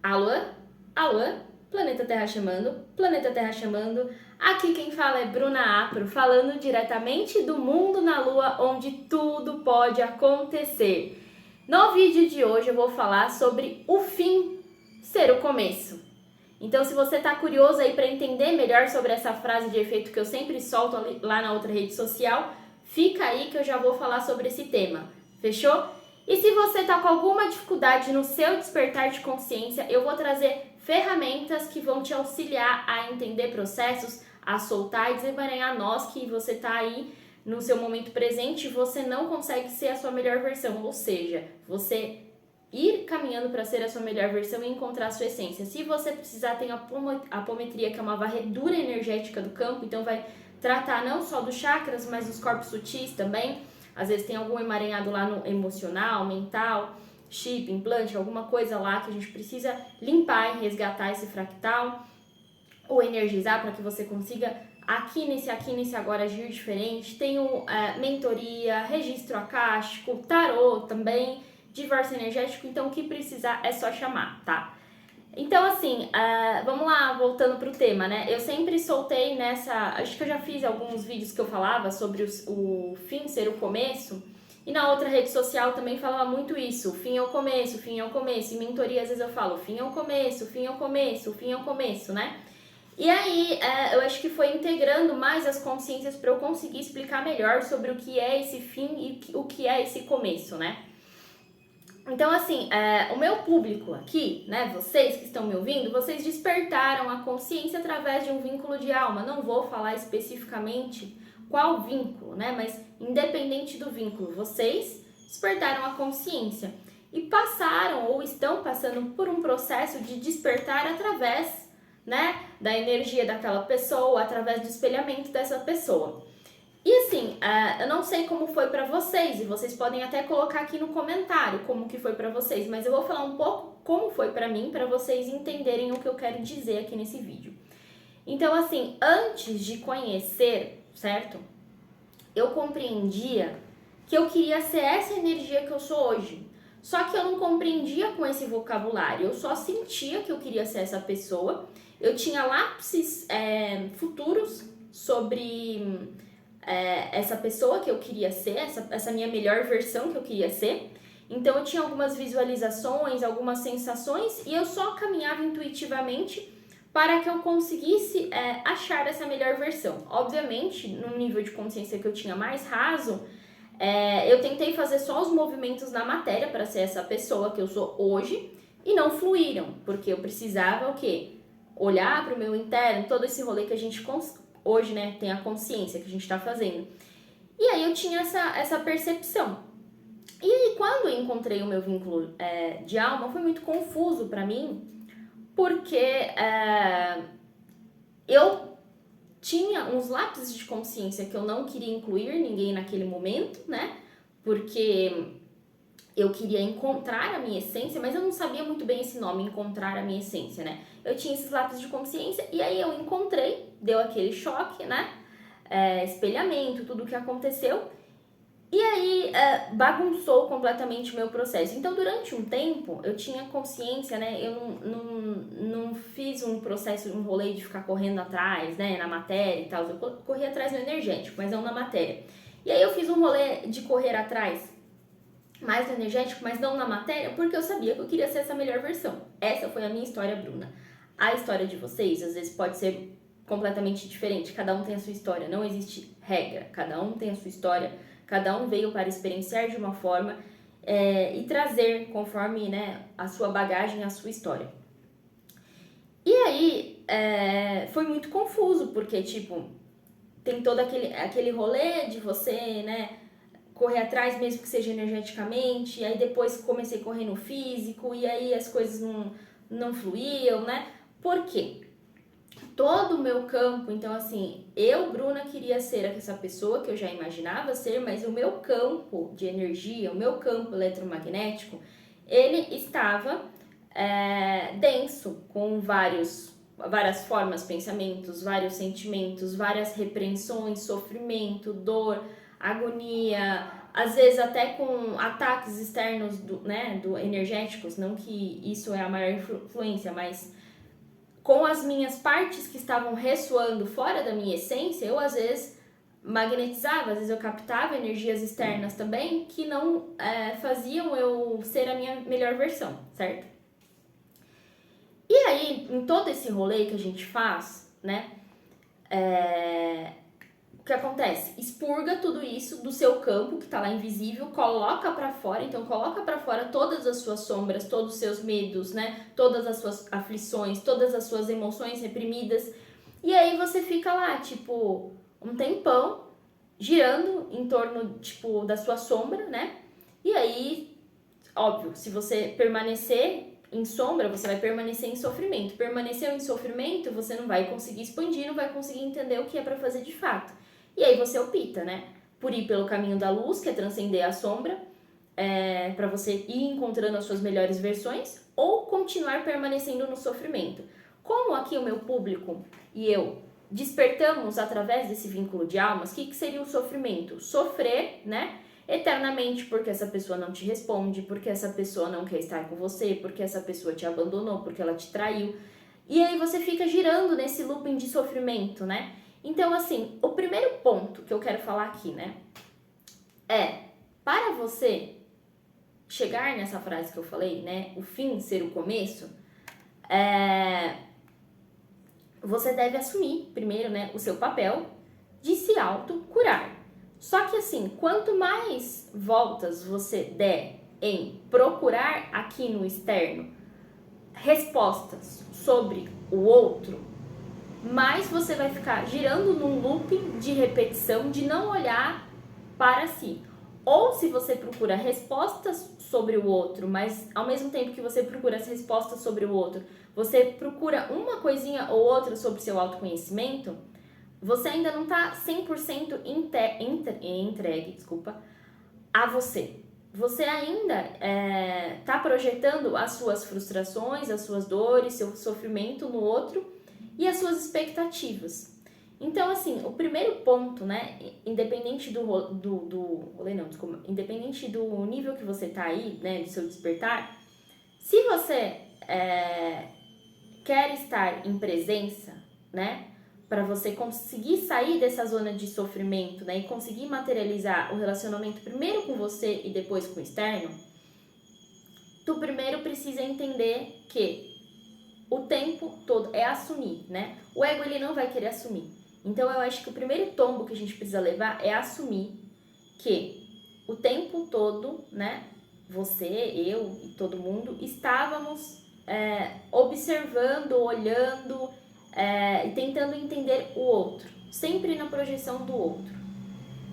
Alô? Alô? Planeta Terra chamando, Planeta Terra chamando. Aqui quem fala é Bruna Apro, falando diretamente do mundo na Lua, onde tudo pode acontecer. No vídeo de hoje eu vou falar sobre o fim ser o começo. Então, se você tá curioso aí para entender melhor sobre essa frase de efeito que eu sempre solto lá na outra rede social, fica aí que eu já vou falar sobre esse tema. Fechou? E se você tá com alguma dificuldade no seu despertar de consciência, eu vou trazer ferramentas que vão te auxiliar a entender processos, a soltar e desemaranhar nós que você tá aí no seu momento presente e você não consegue ser a sua melhor versão, ou seja, você ir caminhando para ser a sua melhor versão e encontrar a sua essência. Se você precisar, tem a apometria, que é uma varredura energética do campo, então vai tratar não só dos chakras, mas dos corpos sutis também. Às vezes tem algum emaranhado lá no emocional, mental, chip, implante, alguma coisa lá que a gente precisa limpar e resgatar esse fractal ou energizar para que você consiga aqui nesse agora agir diferente. Tenho mentoria, registro acástico, tarô também, divórcio energético, então o que precisar é só chamar, tá? Então, assim, vamos lá, voltando pro tema, né? Eu sempre soltei acho que eu já fiz alguns vídeos que eu falava sobre o fim ser o começo, e na outra rede social também falava muito isso, o fim é o começo, o fim é o começo, em mentoria às vezes eu falo, o fim é o começo, o fim é o começo, o fim é o começo, né? E aí, eu acho que foi integrando mais as consciências para eu conseguir explicar melhor sobre o que é esse fim e o que é esse começo, né? Então, assim, o meu público aqui, né, vocês que estão me ouvindo, vocês despertaram a consciência através de um vínculo de alma. Não vou falar especificamente qual vínculo, né, mas independente do vínculo, vocês despertaram a consciência e passaram ou estão passando por um processo de despertar através, né, da energia daquela pessoa, através do espelhamento dessa pessoa. E assim, eu não sei como foi pra vocês, e vocês podem até colocar aqui no comentário como que foi pra vocês, mas eu vou falar um pouco como foi pra mim, pra vocês entenderem o que eu quero dizer aqui nesse vídeo. Então, assim, antes de conhecer, certo? Eu compreendia que eu queria ser essa energia que eu sou hoje. Só que eu não compreendia com esse vocabulário, eu só sentia que eu queria ser essa pessoa. Eu tinha lápis futuros sobre essa pessoa que eu queria ser, essa minha melhor versão que eu queria ser. Então eu tinha algumas visualizações, algumas sensações e eu só caminhava intuitivamente para que eu conseguisse achar essa melhor versão. Obviamente, no nível de consciência que eu tinha mais raso, eu tentei fazer só os movimentos na matéria para ser essa pessoa que eu sou hoje e não fluíram, porque eu precisava o quê? Olhar para o meu interno, todo esse rolê que a gente hoje, né, tem a consciência que a gente está fazendo. E aí eu tinha essa percepção. E aí quando eu encontrei o meu vínculo de alma, foi muito confuso para mim, porque eu tinha uns lápis de consciência que eu não queria incluir ninguém naquele momento, né? Porque eu queria encontrar a minha essência, mas eu não sabia muito bem esse nome, encontrar a minha essência, né? Eu tinha esses lápis de consciência e aí eu encontrei, deu aquele choque, né? Espelhamento, tudo o que aconteceu. E aí bagunçou completamente o meu processo. Então, durante um tempo, eu tinha consciência, né? Eu não fiz um processo, um rolê de ficar correndo atrás, né? Na matéria e tal. Eu corri atrás no energético, mas não na matéria. E aí eu fiz um rolê de correr atrás mais no energético, mas não na matéria, porque eu sabia que eu queria ser essa melhor versão. Essa foi a minha história, Bruna. A história de vocês, às vezes, pode ser completamente diferente. Cada um tem a sua história. Não existe regra. Cada um tem a sua história. Cada um veio para experienciar de uma forma e trazer conforme, né, a sua bagagem, a sua história. E aí, foi muito confuso, porque, tipo, tem todo aquele rolê de você, né, correr atrás, mesmo que seja energeticamente, e aí depois comecei a correr no físico, e aí as coisas não fluíam, né? Por quê? Todo o meu campo, então assim, eu, Bruna, queria ser essa pessoa que eu já imaginava ser, mas o meu campo de energia, o meu campo eletromagnético, ele estava denso, com várias formas, pensamentos, vários sentimentos, várias repreensões, sofrimento, dor, agonia, às vezes até com ataques externos do energéticos, não que isso é a maior influência, mas com as minhas partes que estavam ressoando fora da minha essência, eu às vezes magnetizava, às vezes eu captava energias externas também que não faziam eu ser a minha melhor versão, certo? E aí, em todo esse rolê que a gente faz, né, o que acontece? Expurga tudo isso do seu campo, que tá lá invisível, coloca pra fora, então coloca pra fora todas as suas sombras, todos os seus medos, né, todas as suas aflições, todas as suas emoções reprimidas, e aí você fica lá, tipo, um tempão, girando em torno, tipo, da sua sombra, né, e aí, óbvio, se você permanecer em sombra, você vai permanecer em sofrimento. Permaneceu em sofrimento, você não vai conseguir expandir, não vai conseguir entender o que é para fazer de fato. E aí você opta, né? Por ir pelo caminho da luz, que é transcender a sombra, para você ir encontrando as suas melhores versões, ou continuar permanecendo no sofrimento. Como aqui o meu público e eu despertamos através desse vínculo de almas, o que seria o sofrimento? Sofrer, né? Eternamente porque essa pessoa não te responde, porque essa pessoa não quer estar com você, porque essa pessoa te abandonou, porque ela te traiu. E aí você fica girando nesse looping de sofrimento, né? Então, assim, o primeiro ponto que eu quero falar aqui, né? Para você chegar nessa frase que eu falei, né? O fim ser o começo, você deve assumir primeiro, né? O seu papel de se autocurar. Só que assim, quanto mais voltas você der em procurar aqui no externo respostas sobre o outro, mais você vai ficar girando num looping de repetição, de não olhar para si. Ou se você procura respostas sobre o outro, mas ao mesmo tempo que você procura as respostas sobre o outro, você procura uma coisinha ou outra sobre seu autoconhecimento, você ainda não está 100% entregue, a você. Você ainda está projetando as suas frustrações, as suas dores, seu sofrimento no outro e as suas expectativas. Então, assim, o primeiro ponto, né, independente independente do nível que você está aí, né, do seu despertar, se você quer estar em presença, né, para você conseguir sair dessa zona de sofrimento, né, e conseguir materializar o relacionamento primeiro com você e depois com o externo, tu primeiro precisa entender que o tempo todo é assumir, né? O ego, ele não vai querer assumir. Então, eu acho que o primeiro tombo que a gente precisa levar é assumir que o tempo todo, né, você, eu e todo mundo, estávamos observando, olhando, e tentando entender o outro, sempre na projeção do outro,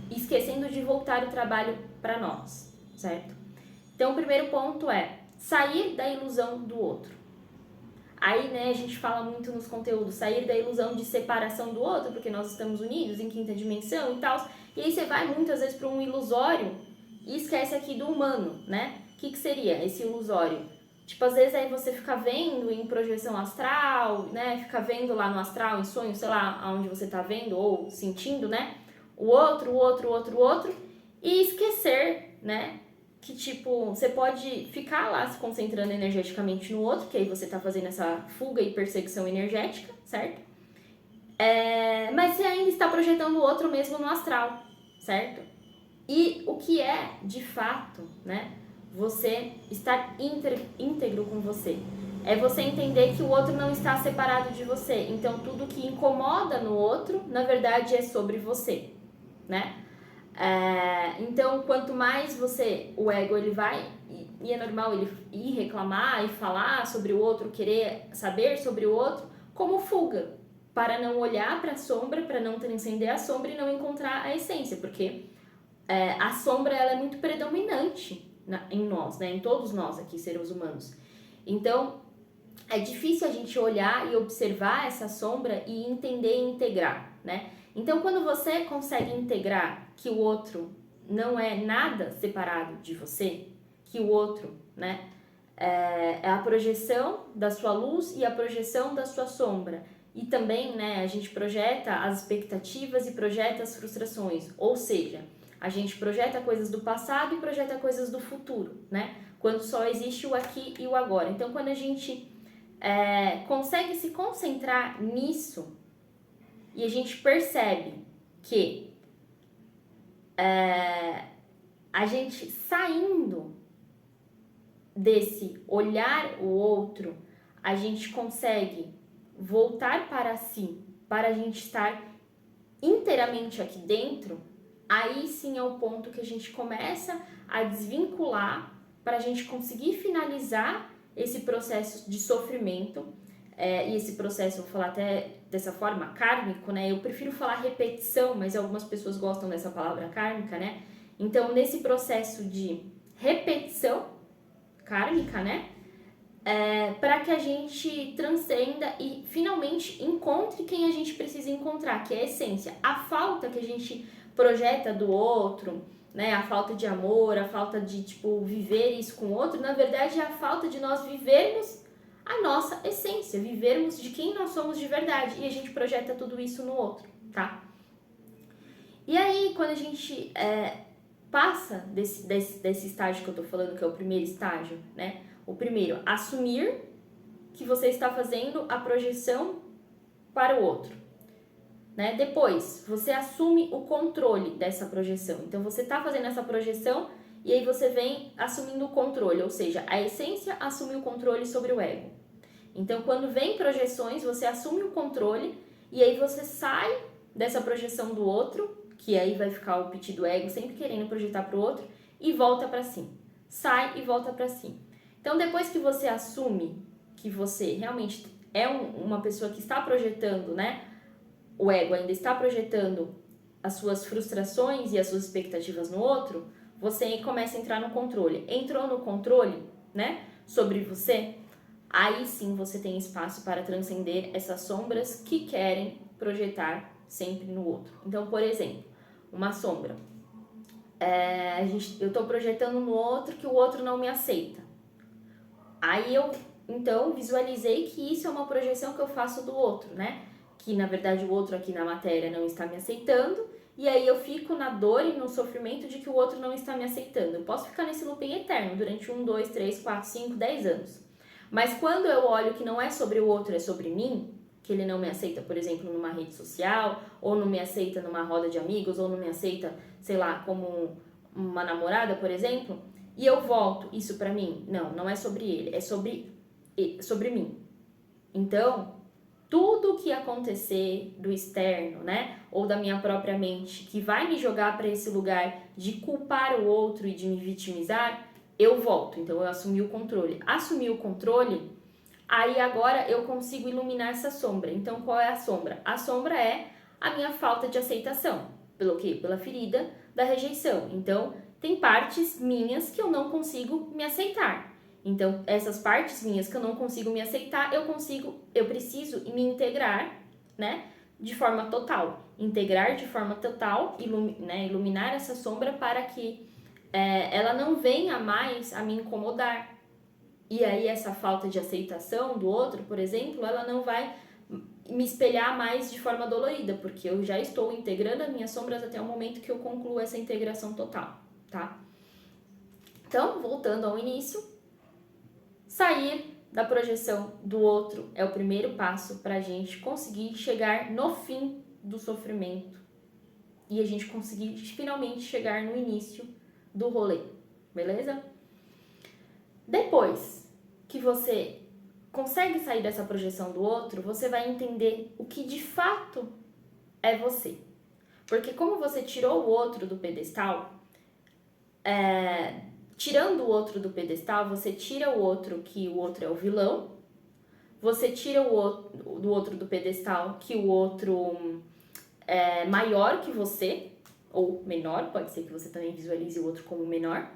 esquecendo de voltar o trabalho para nós, certo? Então, o primeiro ponto é sair da ilusão do outro. Aí, né, a gente fala muito nos conteúdos, sair da ilusão de separação do outro, porque nós estamos unidos em quinta dimensão e tal, e aí você vai muitas vezes para um ilusório e esquece aqui do humano, né? O que seria esse ilusório? Tipo, às vezes aí você fica vendo em projeção astral, né? Fica vendo lá no astral, em sonho, sei lá, aonde você tá vendo ou sentindo, né? O outro, e esquecer, né? Que, tipo, você pode ficar lá se concentrando energeticamente no outro, que aí você tá fazendo essa fuga e perseguição energética, certo? Mas você ainda está projetando o outro mesmo no astral, certo? E o que é, de fato, né? Você estar íntegro com você. É você entender que o outro não está separado de você. Então, tudo que incomoda no outro, na verdade, é sobre você, né? Então, quanto mais o ego, ele vai, e é normal ele ir reclamar e falar sobre o outro, querer saber sobre o outro, como fuga, para não olhar para a sombra, para não transcender a sombra e não encontrar a essência, porque a sombra, ela é muito predominante em nós, né? Em todos nós aqui, seres humanos. Então, é difícil a gente olhar e observar essa sombra e entender e integrar, né? Então, quando você consegue integrar que o outro não é nada separado de você, que o outro, né, é a projeção da sua luz e a projeção da sua sombra. E também, né, a gente projeta as expectativas e projeta as frustrações. Ou seja, A gente projeta coisas do passado e projeta coisas do futuro, né? Quando só existe o aqui e o agora. Então, quando a gente consegue se concentrar nisso e a gente percebe que a gente saindo desse olhar o outro, a gente consegue voltar para si, para a gente estar inteiramente aqui dentro, aí sim é o ponto que a gente começa a desvincular para a gente conseguir finalizar esse processo de sofrimento, e esse processo, vou falar até dessa forma, kármico, né? Eu prefiro falar repetição, mas algumas pessoas gostam dessa palavra kármica, né? Então, nesse processo de repetição kármica, né? Para que a gente transcenda e finalmente encontre quem a gente precisa encontrar, que é a essência. A falta que a gente projeta do outro, né? A falta de amor, a falta de, viver isso com o outro, na verdade é a falta de nós vivermos a nossa essência, vivermos de quem nós somos de verdade. E a gente projeta tudo isso no outro, tá? E aí, quando a gente passa desse estágio que eu tô falando, que é o primeiro estágio, né? O primeiro, assumir que você está fazendo a projeção para o outro, né? Depois, você assume o controle dessa projeção. Então, você está fazendo essa projeção e aí você vem assumindo o controle, ou seja, a essência assume o controle sobre o ego. Então, quando vem projeções, você assume o controle e aí você sai dessa projeção do outro, que aí vai ficar o piti do ego sempre querendo projetar para o outro, e volta para si. Sai e volta para si. Então, depois que você assume que você realmente é uma pessoa que está projetando, né? O ego ainda está projetando as suas frustrações e as suas expectativas no outro, você começa a entrar no controle. Entrou no controle, né? Sobre você, aí sim você tem espaço para transcender essas sombras que querem projetar sempre no outro. Então, por exemplo, uma sombra. Eu estou projetando no outro que o outro não me aceita. Aí eu, então, visualizei que isso é uma projeção que eu faço do outro, né? Que, na verdade, o outro aqui na matéria não está me aceitando. E aí eu fico na dor e no sofrimento de que o outro não está me aceitando. Eu posso ficar nesse looping eterno durante 1, 2, 3, 4, 5, 10 anos. Mas quando eu olho que não é sobre o outro, é sobre mim, que ele não me aceita, por exemplo, numa rede social, ou não me aceita numa roda de amigos, ou não me aceita, sei lá, como uma namorada, por exemplo, e eu volto isso pra mim, não é sobre ele, é sobre mim. Então, tudo que acontecer do externo, né, ou da minha própria mente, que vai me jogar para esse lugar de culpar o outro e de me vitimizar, eu volto. Então, eu assumi o controle. Assumi o controle, aí agora eu consigo iluminar essa sombra. Então, qual é a sombra? A sombra é a minha falta de aceitação. Pelo quê? Pela ferida da rejeição. Então, tem partes minhas que eu não consigo me aceitar. Então, essas partes minhas que eu não consigo me aceitar, eu preciso me integrar, né, de forma total. Integrar de forma total, iluminar essa sombra para que ela não venha mais a me incomodar. E aí, essa falta de aceitação do outro, por exemplo, ela não vai me espelhar mais de forma dolorida, porque eu já estou integrando as minhas sombras até o momento que eu concluo essa integração total, tá? Então, voltando ao início, sair da projeção do outro é o primeiro passo para a gente conseguir chegar no fim do sofrimento e a gente conseguir finalmente chegar no início do rolê, beleza? Depois que você consegue sair dessa projeção do outro, você vai entender o que de fato é você. Porque como você tirou o outro do pedestal, tirando o outro do pedestal, você tira o outro que o outro é o vilão, você tira o outro, do outro do pedestal que o outro é maior que você, ou menor, pode ser que você também visualize o outro como menor,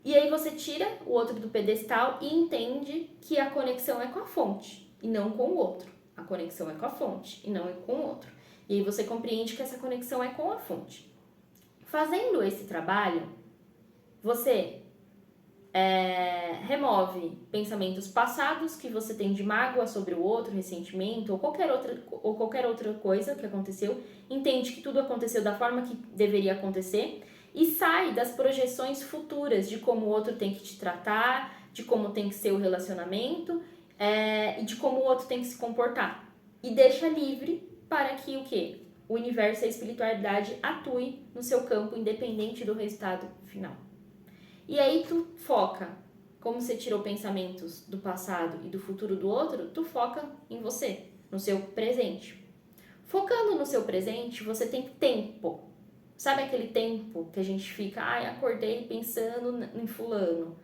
e aí você tira o outro do pedestal e entende que a conexão é com a fonte e não com o outro. A conexão é com a fonte e não é com o outro. E aí você compreende que essa conexão é com a fonte. Fazendo esse trabalho, você remove pensamentos passados que você tem de mágoa sobre o outro, ressentimento ou qualquer outra coisa que aconteceu, entende que tudo aconteceu da forma que deveria acontecer e sai das projeções futuras de como o outro tem que te tratar, de como tem que ser o relacionamento e de como o outro tem que se comportar. E deixa livre para que o quê? O universo e a espiritualidade atue no seu campo, independente do resultado final. E aí tu foca, como você tirou pensamentos do passado e do futuro do outro, tu foca em você, no seu presente. Focando no seu presente, você tem tempo. Sabe aquele tempo que a gente fica, acordei pensando em fulano.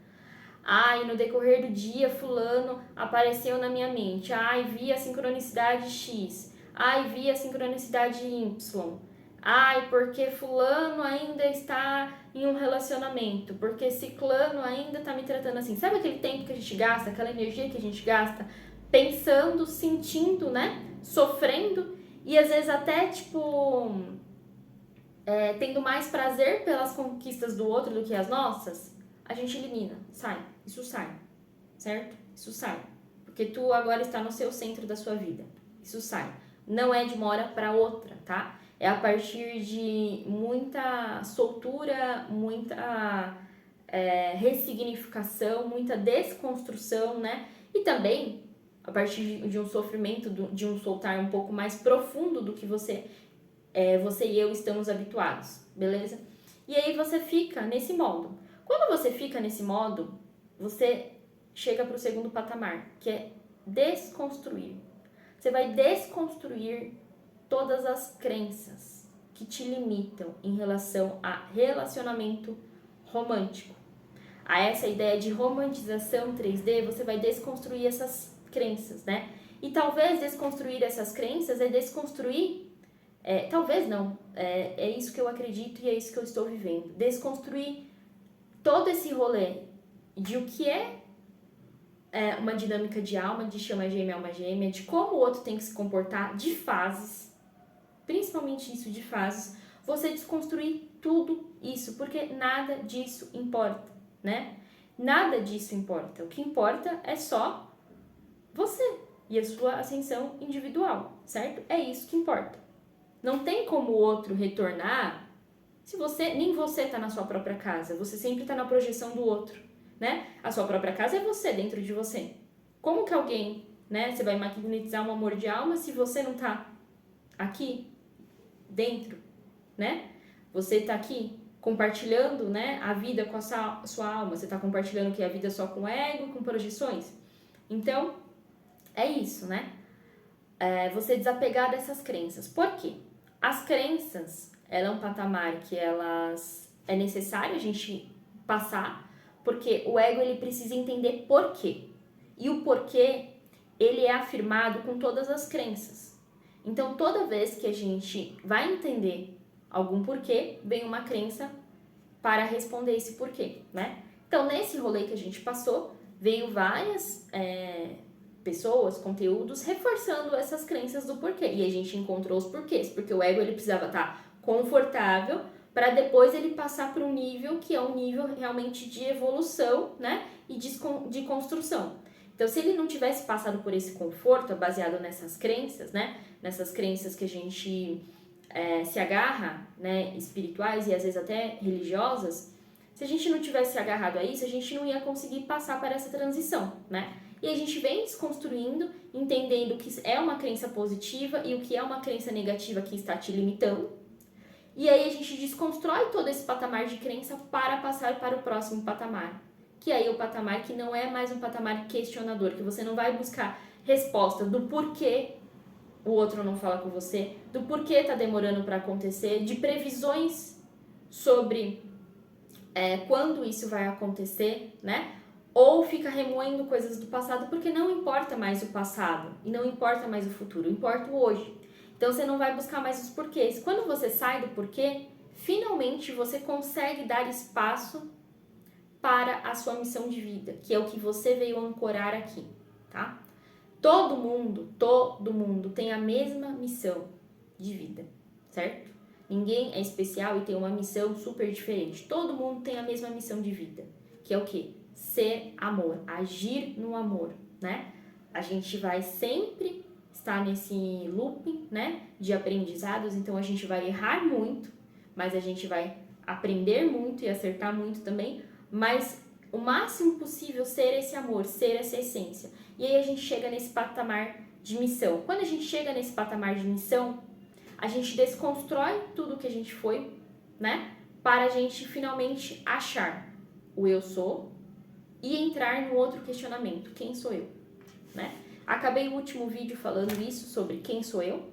No decorrer do dia, fulano apareceu na minha mente. Vi a sincronicidade X. Vi a sincronicidade Y. Porque fulano ainda está em um relacionamento. Porque ciclano ainda está me tratando assim. Sabe aquele tempo que a gente gasta, aquela energia que a gente gasta pensando, sentindo, né? Sofrendo e às vezes até, tendo mais prazer pelas conquistas do outro do que as nossas? A gente elimina, isso sai, certo? Isso sai, porque tu agora está no seu centro da sua vida, isso sai. Não é de uma hora para outra, tá? É a partir de muita soltura, muita ressignificação, muita desconstrução, né? E também a partir de um sofrimento, de um soltar um pouco mais profundo do que você e eu estamos habituados, beleza? E aí você fica nesse modo. Quando você fica nesse modo, você chega para o segundo patamar, que é desconstruir. Você vai desconstruir todas as crenças que te limitam em relação a relacionamento romântico. A essa ideia de romantização 3D, você vai desconstruir essas crenças, né? E talvez desconstruir essas crenças é desconstruir talvez não, é isso que eu acredito e é isso que eu estou vivendo. Desconstruir todo esse rolê de o que é uma dinâmica de alma, de chama gêmea, alma gêmea, de como o outro tem que se comportar, de fases, principalmente isso de fases, você desconstruir tudo isso, porque nada disso importa, né? Nada disso importa. O que importa é só você e a sua ascensão individual, certo? É isso que importa. Não tem como o outro retornar se nem você está na sua própria casa. Você sempre está na projeção do outro, né? A sua própria casa é você, dentro de você. Como que alguém, né? Você vai magnetizar um amor de alma se você não está aqui, dentro, né? Você está aqui compartilhando, né, a vida com a sua alma. Você está compartilhando que a vida só com ego, com projeções. Então, é isso, né? Você desapegar dessas crenças. Por quê? As crenças, ela é um patamar que é necessário a gente passar, porque o ego ele precisa entender porquê. E o porquê, ele é afirmado com todas as crenças. Então, toda vez que a gente vai entender algum porquê, vem uma crença para responder esse porquê, né? Então, nesse rolê que a gente passou, veio várias pessoas, conteúdos, reforçando essas crenças do porquê. E a gente encontrou os porquês, porque o ego ele precisava estar confortável para depois ele passar para um nível que é um nível realmente de evolução, né? E de construção. Então, se ele não tivesse passado por esse conforto, baseado nessas crenças, né? Nessas crenças que a gente se agarra, né? Espirituais e às vezes até religiosas, se a gente não tivesse agarrado a isso, a gente não ia conseguir passar para essa transição, né? E a gente vem desconstruindo, entendendo o que é uma crença positiva e o que é uma crença negativa que está te limitando. E aí a gente desconstrói todo esse patamar de crença para passar para o próximo patamar. Que aí é o patamar que não é mais um patamar questionador, que você não vai buscar resposta do porquê o outro não fala com você, do porquê está demorando para acontecer, de previsões sobre quando isso vai acontecer, né? Ou fica remoendo coisas do passado, porque não importa mais o passado e não importa mais o futuro, importa o hoje. Então você não vai buscar mais os porquês. Quando você sai do porquê, finalmente você consegue dar espaço para a sua missão de vida, que é o que você veio ancorar aqui, tá? Todo mundo tem a mesma missão de vida, certo? Ninguém é especial e tem uma missão super diferente. Todo mundo tem a mesma missão de vida, que é o quê? Ser amor, agir no amor, né? A gente vai sempre estar nesse looping, né, de aprendizados, então a gente vai errar muito, mas a gente vai aprender muito e acertar muito também, mas o máximo possível ser esse amor, ser essa essência. E aí a gente chega nesse patamar de missão. Quando a gente chega nesse patamar de missão, a gente desconstrói tudo que a gente foi, né? Para a gente finalmente achar o eu sou e entrar no outro questionamento, quem sou eu, né? Acabei o último vídeo falando isso, sobre quem sou eu,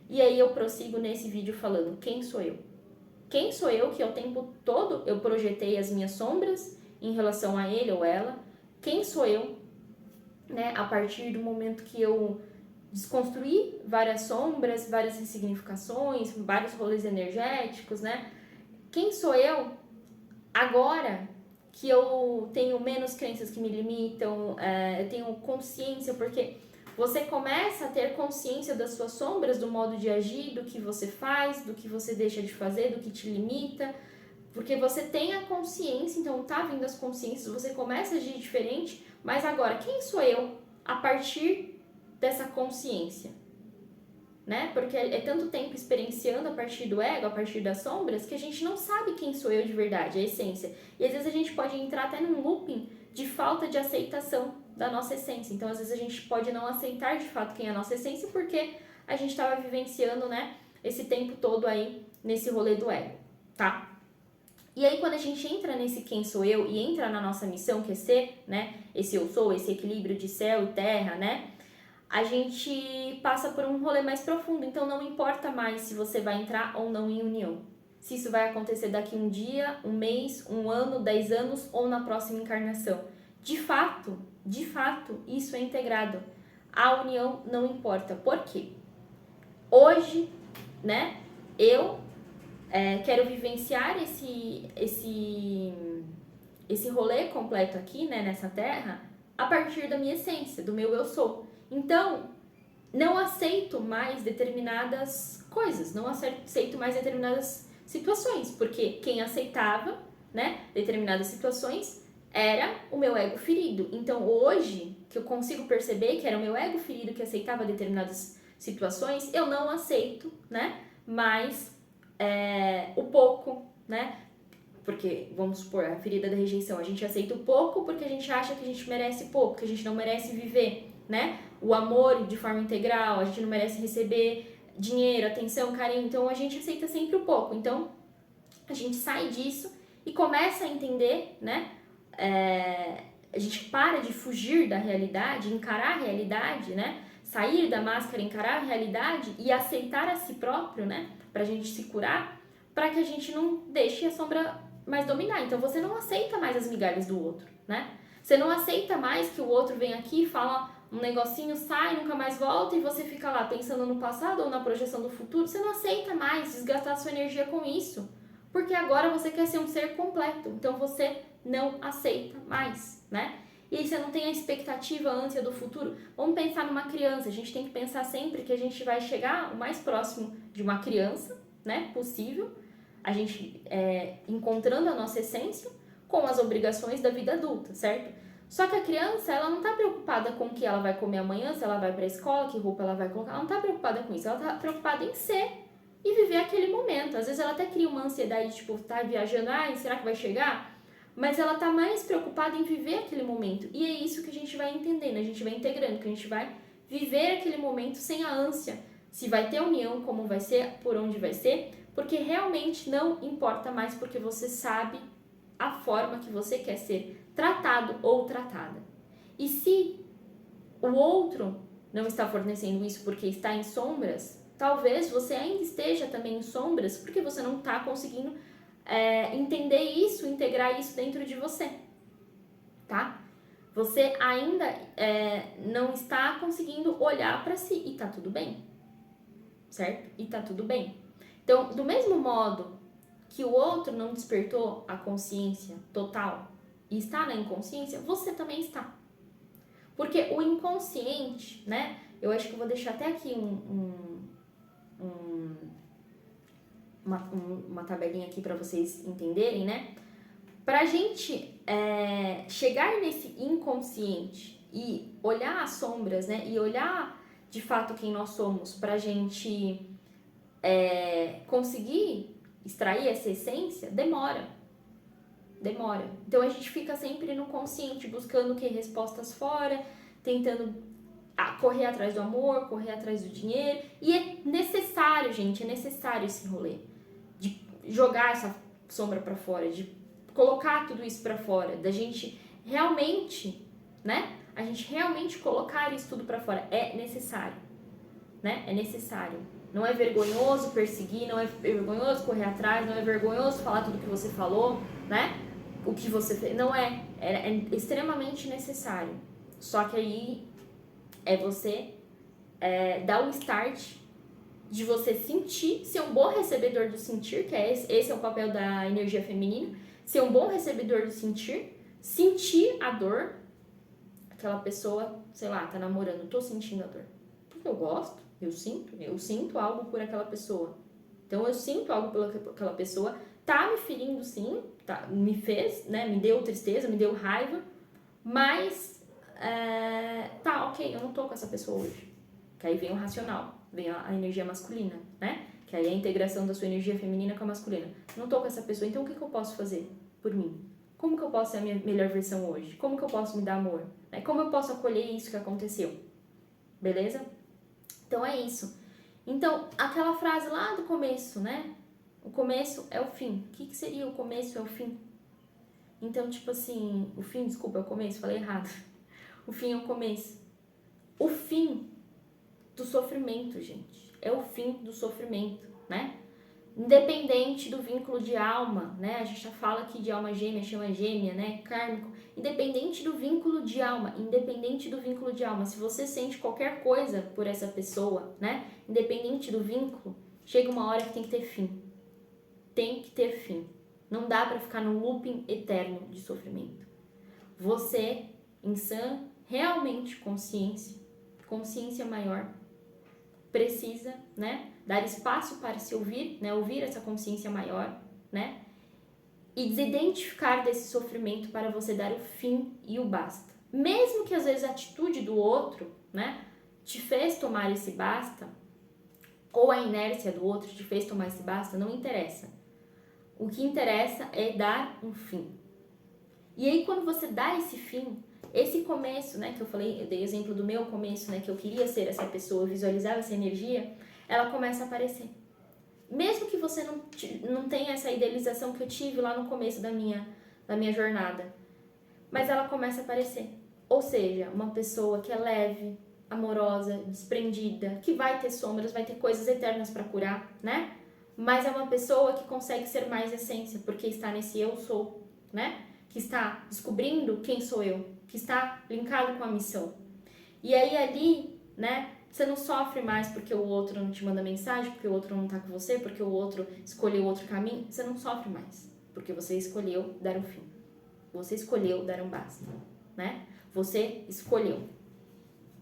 e aí eu prossigo nesse vídeo falando quem sou eu. Quem sou eu que o tempo todo eu projetei as minhas sombras em relação a ele ou ela? Quem sou eu, né? A partir do momento que eu desconstruí várias sombras, várias ressignificações, vários rolês energéticos, né? Quem sou eu agora que eu tenho menos crenças que me limitam, eu tenho consciência, porque você começa a ter consciência das suas sombras, do modo de agir, do que você faz, do que você deixa de fazer, do que te limita, porque você tem a consciência, então tá vindo as consciências, você começa a agir diferente, mas agora, quem sou eu a partir dessa consciência? Né? Porque é tanto tempo experienciando a partir do ego, a partir das sombras, que a gente não sabe quem sou eu de verdade, a essência. E às vezes a gente pode entrar até num looping de falta de aceitação da nossa essência. Então às vezes a gente pode não aceitar de fato quem é a nossa essência, porque a gente estava vivenciando, né, esse tempo todo aí nesse rolê do ego, tá? E aí quando a gente entra nesse quem sou eu e entra na nossa missão, que é ser, né, esse eu sou, esse equilíbrio de céu e terra, né, a gente passa por um rolê mais profundo. Então não importa mais se você vai entrar ou não em união. Se isso vai acontecer daqui um dia, um mês, um ano, 10 anos ou na próxima encarnação. De fato, isso é integrado. A união não importa. Por quê? Hoje, né, eu quero vivenciar esse rolê completo aqui, né, nessa terra, a partir da minha essência, do meu eu sou. Então, não aceito mais determinadas coisas, não aceito mais determinadas situações, porque quem aceitava, né, determinadas situações era o meu ego ferido. Então, hoje, que eu consigo perceber que era o meu ego ferido que aceitava determinadas situações, eu não aceito, né, mais o pouco, né, porque, vamos supor, a ferida da rejeição, a gente aceita o pouco porque a gente acha que a gente merece pouco, que a gente não merece viver, né? O amor de forma integral, a gente não merece receber dinheiro, atenção, carinho, então a gente aceita sempre o pouco. Então, a gente sai disso e começa a entender, né? A gente para de fugir da realidade, encarar a realidade, né? Sair da máscara, encarar a realidade e aceitar a si próprio, né? Pra gente se curar, para que a gente não deixe a sombra mais dominar. Então, você não aceita mais as migalhas do outro, né? Você não aceita mais que o outro vem aqui e fala um negocinho, sai, nunca mais volta e você fica lá pensando no passado ou na projeção do futuro. Você não aceita mais desgastar sua energia com isso, porque agora você quer ser um ser completo, então você não aceita mais, né? E aí você não tem a expectativa, a ânsia do futuro. Vamos pensar numa criança, a gente tem que pensar sempre que a gente vai chegar o mais próximo de uma criança, né, possível, a gente encontrando a nossa essência com as obrigações da vida adulta, certo? Só que a criança, ela não tá preocupada com o que ela vai comer amanhã, se ela vai pra escola, que roupa ela vai colocar, ela não tá preocupada com isso, ela tá preocupada em ser e viver aquele momento. Às vezes ela até cria uma ansiedade, tipo, tá viajando, será que vai chegar? Mas ela tá mais preocupada em viver aquele momento. E é isso que a gente vai entendendo, a gente vai integrando, que a gente vai viver aquele momento sem a ânsia. Se vai ter união, como vai ser, por onde vai ser, porque realmente não importa mais, porque você sabe a forma que você quer ser tratado ou tratada. E se o outro não está fornecendo isso porque está em sombras, talvez você ainda esteja também em sombras porque você não está conseguindo entender isso, integrar isso dentro de você, tá? Você ainda não está conseguindo olhar para si e tá tudo bem, certo? E tá tudo bem. Então, do mesmo modo que o outro não despertou a consciência total e está na inconsciência, você também está. Porque o inconsciente, né? Eu acho que eu vou deixar até aqui uma tabelinha aqui para vocês entenderem, né? Pra gente chegar nesse inconsciente e olhar as sombras, né? E olhar de fato quem nós somos, pra gente conseguir extrair essa essência, demora. Então a gente fica sempre no consciente, buscando respostas fora, tentando correr atrás do amor, correr atrás do dinheiro. E é necessário, gente, é necessário esse rolê de jogar essa sombra pra fora, de colocar tudo isso pra fora, da gente realmente, né? A gente realmente colocar isso tudo pra fora. É necessário, né? É necessário. Não é vergonhoso perseguir, não é vergonhoso correr atrás, não é vergonhoso falar tudo que você falou, né? O que você fez. Não é. É extremamente necessário. Só que aí é você dar o start de você sentir, ser um bom recebedor do sentir, que é esse é o papel da energia feminina, ser um bom recebedor do sentir a dor. Aquela pessoa, sei lá, tá namorando, tô sentindo a dor. Porque eu gosto, eu sinto algo por aquela pessoa. Então eu sinto algo por aquela pessoa, tá me ferindo sim, tá, me fez, né, me deu tristeza, me deu raiva, mas tá, ok, eu não tô com essa pessoa hoje. Que aí vem o racional, vem a energia masculina, né? Que aí é a integração da sua energia feminina com a masculina. Não tô com essa pessoa, então o que eu posso fazer por mim? Como que eu posso ser a minha melhor versão hoje? Como que eu posso me dar amor? Como eu posso acolher isso que aconteceu? Beleza? Então é isso. Então, aquela frase lá do começo, né? O começo é o fim. O que seria o começo é o fim? Então, tipo assim, o fim, desculpa, é o começo, falei errado. O fim é o começo. O fim do sofrimento, gente. É o fim do sofrimento, né? Independente do vínculo de alma, né? A gente já fala aqui de alma gêmea, chama gêmea, né? Kármico. Independente do vínculo de alma, se você sente qualquer coisa por essa pessoa, né? Independente do vínculo, chega uma hora que tem que ter fim. Tem que ter fim. Não dá pra ficar num looping eterno de sofrimento. Você, em sã, realmente consciência maior, precisa, né, dar espaço para se ouvir, né, ouvir essa consciência maior, né, e desidentificar desse sofrimento para você dar o fim e o basta. Mesmo que às vezes a atitude do outro, né, te fez tomar esse basta, ou a inércia do outro te fez tomar esse basta, não interessa. O que interessa é dar um fim. E aí quando você dá esse fim, esse começo, né, que eu falei, eu dei exemplo do meu começo, né, que eu queria ser essa pessoa, eu visualizava essa energia, ela começa a aparecer. Mesmo que você não tenha essa idealização que eu tive lá no começo da minha jornada, mas ela começa a aparecer. Ou seja, uma pessoa que é leve, amorosa, desprendida, que vai ter sombras, vai ter coisas eternas para curar, né? Mas é uma pessoa que consegue ser mais essência, porque está nesse eu sou, né? Que está descobrindo quem sou eu, que está linkado com a missão. E aí ali, né, você não sofre mais porque o outro não te manda mensagem, porque o outro não tá com você, porque o outro escolheu outro caminho. Você não sofre mais, porque você escolheu dar um fim. Você escolheu dar um basta, né? Você escolheu.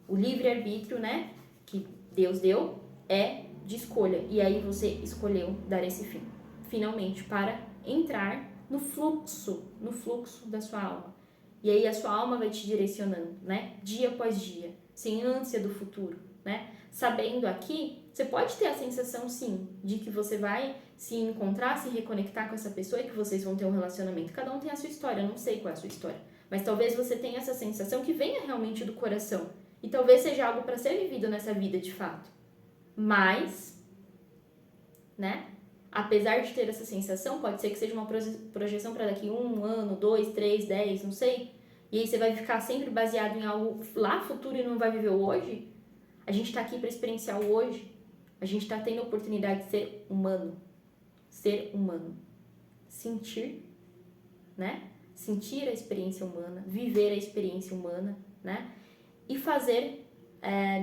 O livre-arbítrio, né, que Deus deu, é de escolha. E aí você escolheu dar esse fim, finalmente, para entrar no fluxo da sua alma. E aí a sua alma vai te direcionando, né? Dia após dia, sem ânsia do futuro, né? Sabendo aqui, você pode ter a sensação, sim, de que você vai se encontrar, se reconectar com essa pessoa e que vocês vão ter um relacionamento. Cada um tem a sua história, eu não sei qual é a sua história. Mas talvez você tenha essa sensação que venha realmente do coração. E talvez seja algo para ser vivido nessa vida, de fato. Mas, né? Apesar de ter essa sensação, pode ser que seja uma projeção para daqui 1 ano, 2, 3, 10, não sei. E aí você vai ficar sempre baseado em algo lá futuro e não vai viver o hoje. A gente tá aqui para experienciar o hoje. A gente tá tendo a oportunidade de ser humano. Ser humano. Sentir, né? Sentir a experiência humana, viver a experiência humana, né? E fazer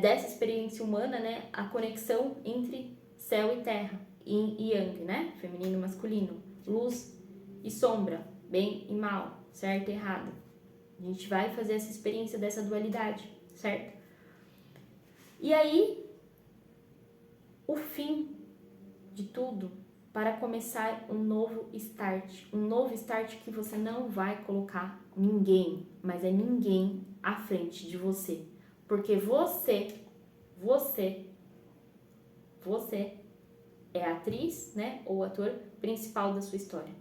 dessa experiência humana, né, a conexão entre céu e terra. Yin e yang, né? Feminino e masculino, luz e sombra, bem e mal, certo e errado. A gente vai fazer essa experiência dessa dualidade, certo? E aí, o fim de tudo para começar um novo start que você não vai colocar ninguém, mas é ninguém à frente de você, porque você é a atriz, né, ou o ator principal da sua história.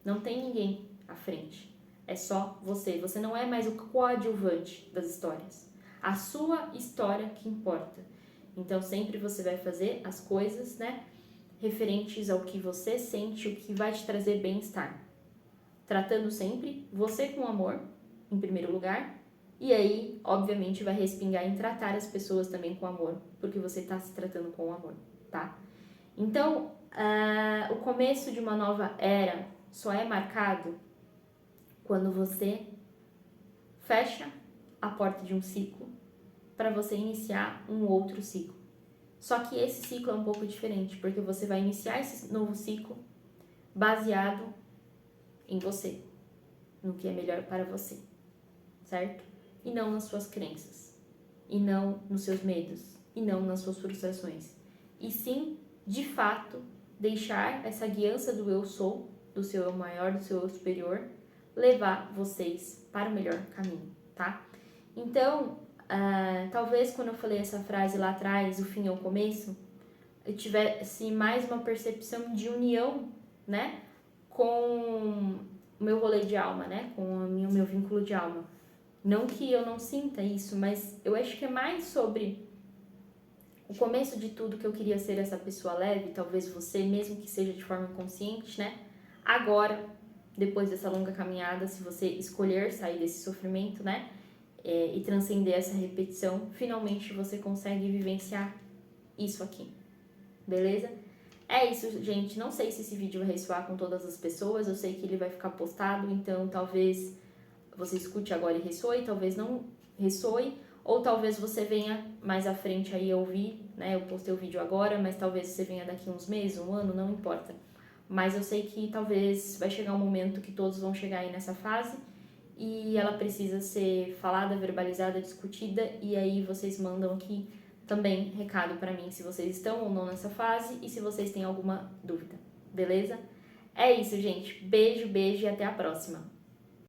Não tem ninguém à frente. É só você. Você não é mais o coadjuvante das histórias. A sua história que importa. Então, sempre você vai fazer as coisas, né, referentes ao que você sente, o que vai te trazer bem-estar. Tratando sempre você com amor, em primeiro lugar, e aí, obviamente, vai respingar em tratar as pessoas também com amor, porque você está se tratando com amor, tá? Então, o começo de uma nova era só é marcado quando você fecha a porta de um ciclo para você iniciar um outro ciclo. Só que esse ciclo é um pouco diferente, porque você vai iniciar esse novo ciclo baseado em você, no que é melhor para você, certo? E não nas suas crenças, e não nos seus medos, e não nas suas frustrações. E sim, de fato, deixar essa guiança do eu sou, do seu eu maior, do seu eu superior, levar vocês para o melhor caminho, tá? Então, talvez quando eu falei essa frase lá atrás, o fim é o começo, eu tivesse mais uma percepção de união, né, com o meu rolê de alma, né, com o meu vínculo de alma. Não que eu não sinta isso, mas eu acho que é mais sobre o começo de tudo, que eu queria ser essa pessoa leve, talvez você, mesmo que seja de forma consciente, né, agora, depois dessa longa caminhada, se você escolher sair desse sofrimento, né, e transcender essa repetição, finalmente você consegue vivenciar isso aqui, beleza? É isso, gente. Não sei se esse vídeo vai ressoar com todas as pessoas, eu sei que ele vai ficar postado, então talvez você escute agora e ressoe, talvez não ressoe, ou talvez você venha mais à frente aí ouvir, né? Eu postei o vídeo agora, mas talvez você venha daqui uns meses, um ano, não importa. Mas eu sei que talvez vai chegar um momento que todos vão chegar aí nessa fase, e ela precisa ser falada, verbalizada, discutida, e aí vocês mandam aqui também recado para mim se vocês estão ou não nessa fase e se vocês têm alguma dúvida, beleza? É isso, gente. Beijo, beijo e até a próxima.